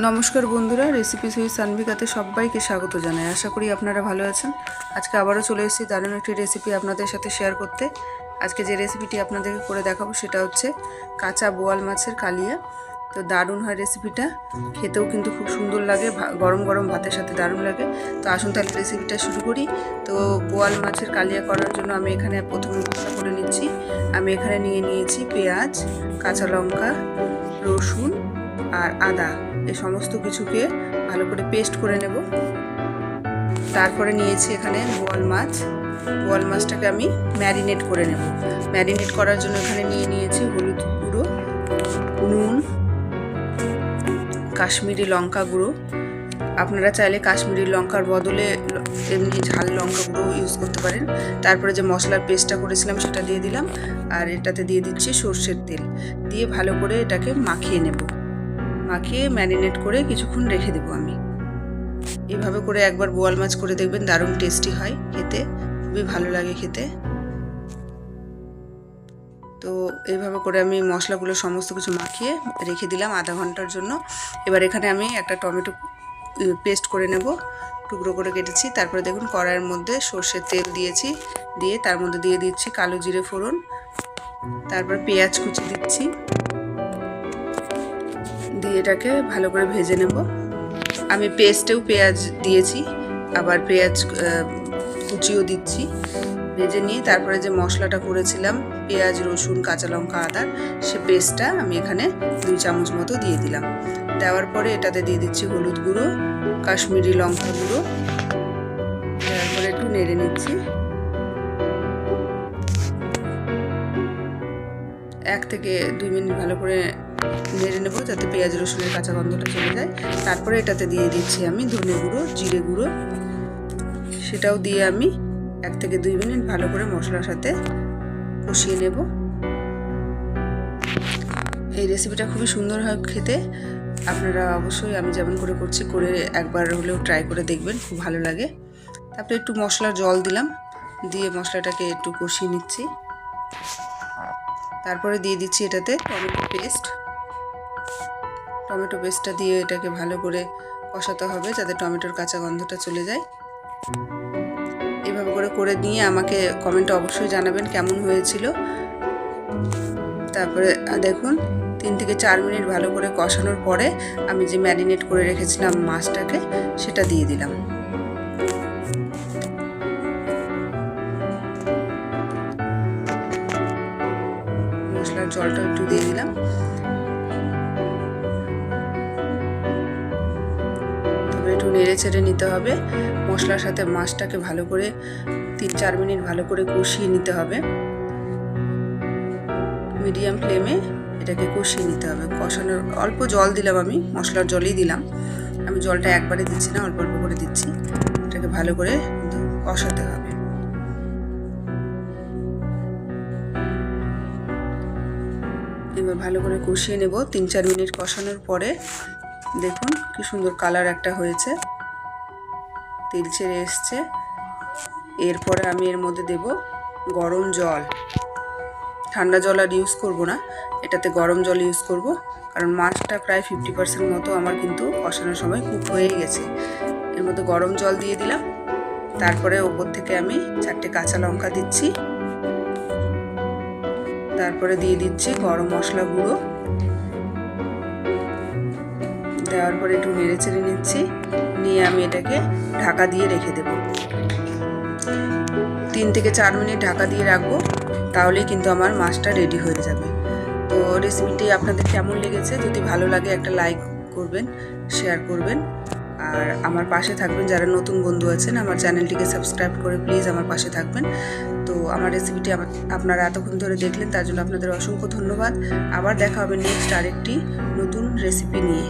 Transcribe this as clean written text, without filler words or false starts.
নমস্কার বন্ধুরা, recipe sweet সানভিকাতে সবাইকে স্বাগত জানাই। আশা করি আপনারা ভালো আছেন। আজকে আবারও চলে এসেছি দারুণ একটি রেসিপি আপনাদের সাথে শেয়ার করতে। আজকে যে রেসিপিটি আপনাদেরকে করে দেখাবো সেটা হচ্ছে কাঁচা বোয়াল মাছের কালিয়া। তো দারুণ হয় রেসিপিটা, খেতেও কিন্তু খুব সুন্দর লাগে, গরম গরম ভাতের সাথে দারুণ লাগে। তো আসুন তাহলে রেসিপিটা শুরু করি। তো বোয়াল মাছের কালিয়া করার জন্য আমি এখানে প্রথমে মশলা করে নিচ্ছি। আমি এখানে নিয়েছি পেঁয়াজ, কাঁচা লঙ্কা, রসুন আর আদা, এই সমস্ত কিছুকে ভালো করে পেস্ট করে নেব। তারপরে নিয়েছি এখানে বোয়াল মাছটাকে আমি ম্যারিনেট করে নেব। ম্যারিনেট করার জন্য এখানে নিয়েছি হলুদ গুঁড়ো, নুন, কাশ্মীরি লঙ্কা গুঁড়ো। আপনারা চাইলে কাশ্মীরি লঙ্কার বদলে এমনি ঝাল লঙ্কা গুঁড়ো ইউজ করতে পারেন। তারপরে যে মশলার পেস্টটা করেছিলাম সেটা দিয়ে দিলাম, আর এটাতে দিয়ে দিচ্ছি সর্ষের তেল। দিয়ে ভালো করে এটাকে মাখিয়ে নেব। মাখিয়ে ম্যারিনেট করে কিছুক্ষণ রেখে দেবো আমি। এভাবে করে একবার বোয়াল মাছ করে দেখবেন, দারুণ টেস্টি হয় খেতে, খুবই ভালো লাগে খেতে। তো এইভাবে করে আমি মশলাগুলো সমস্ত কিছু মাখিয়ে রেখে দিলাম আধা ঘন্টার জন্য। এবার এখানে আমি একটা টমেটো পেস্ট করে নেব, টুকরো করে কেটেছি। তারপরে দেখুন কড়াইয়ের মধ্যে সর্ষের তেল দিয়েছি, দিয়ে তার মধ্যে দিয়ে দিচ্ছি কালো জিরে ফোড়ন, তারপর পেঁয়াজ কুচি দিচ্ছি, দিয়ে এটাকে ভালো করে ভেজে নেব। আমি পেস্টেও পেঁয়াজ দিয়েছি, আবার পেঁয়াজ কুচিও দিচ্ছি। ভেজে নিয়ে তারপরে যে মশলাটা করেছিলাম পেঁয়াজ, রসুন, কাঁচা লঙ্কা, আদার, সে পেস্টটা আমি এখানে 2 চামচ মতো দিয়ে দিলাম। দেওয়ার পরে এটাতে দিয়ে দিচ্ছি হলুদ গুঁড়ো, কাশ্মীরি লঙ্কা গুঁড়ো। তারপরে একটু নেড়ে নিচ্ছি। 1 থেকে 2 মিনিট ভালো করে নেড়ে নেব, যাতে পেঁয়াজ রসুনের কাঁচা গন্ধটা চলে যায়। তারপরে এটাতে দিয়ে দিচ্ছি আমি ধনে গুঁড়ো, জিরে গুঁড়ো, সেটাও দিয়ে আমি 1 থেকে 2 মিনিট ভালো করে মশলার সাথে কষিয়ে নেব। এই রেসিপিটা খুবই সুন্দর হয় খেতে। আপনারা অবশ্যই আমি যেমন করে করছি করে একবার হলেও ট্রাই করে দেখবেন, খুব ভালো লাগে। তারপরে একটু মশলার জল দিলাম, দিয়ে মশলাটাকে একটু কষিয়ে নিচ্ছি। তারপরে দিয়ে দিচ্ছি এটাতে টমেটো পেস্টটা দিয়ে এটাকে ভালো করে কষাতে হবে, যাতে টমেটোর কাঁচা গন্ধটা চলে যায়। এভাবে করে নিয়ে আমাকে কমেন্টে অবশ্যই জানাবেন কেমন হয়েছিল। তারপরে দেখুন 3 থেকে 4 মিনিট ভালো করে কষানোর পরে আমি যে ম্যারিনেট করে রেখেছিলাম মাছটাকে, সেটা দিয়ে দিলাম। মশলার জলটা একটু দিয়ে দিলাম। তবে একটু নেড়ে ছেড়ে নিতে হবে। মশলার সাথে মাছটাকে ভালো করে 3-4 মিনিট ভালো করে কষিয়ে নিতে হবে। মিডিয়াম ফ্লেমে এটাকে কষিয়ে নিতে হবে। কষানোর অল্প জল দিলাম, আমি মশলার জলই দিলাম। আমি জলটা একবারে দিচ্ছি না, অল্প অল্প করে দিচ্ছি। এটাকে ভালো করে কিন্তু কষাতে হবে। এবার ভালো করে কষিয়ে নেব। 3-4 মিনিট কষানোর পরে দেখুন কি সুন্দর কালার একটা হয়েছে, তেল ছেড়ে এসছে। এরপরে আমি এর মধ্যে দেব গরম জল। ঠান্ডা জল আর ইউজ করব না, এটাতে গরম জল ইউজ করব, কারণ মাছটা প্রায় 50% মতো আমার কিন্তু কষানোর সময় কুক হয়ে গেছে। এর মধ্যে গরম জল দিয়ে দিলাম। তারপরে ওপর থেকে আমি 4টে কাঁচা লঙ্কা দিচ্ছি। তারপরে দিয়ে দিচ্ছি গরম মশলা গুঁড়ো। দেওয়ার পরে একটু নেড়ে চেড়ে নিচ্ছি, নিয়ে আমি এটাকে ঢাকা দিয়ে রেখে দেব। 3 থেকে 4 মিনিট ঢাকা দিয়ে রাখবো, তাহলেই কিন্তু আমার মাছটা রেডি হয়ে যাবে। তো রেসিপিটি আপনাদের কেমন লেগেছে, যদি ভালো লাগে একটা লাইক করবেন, শেয়ার করবেন, আর আমার পাশে থাকবেন। যারা নতুন বন্ধু আছেন আমার চ্যানেলটিকে সাবস্ক্রাইব করে প্লিজ আমার পাশে থাকবেন। তো আমার রেসিপিটি আপনারা এতক্ষণ ধরে দেখলেন, তার জন্য আপনাদের অসংখ্য ধন্যবাদ। আবার দেখা হবে নেক্সট আরেকটি নতুন রেসিপি নিয়ে।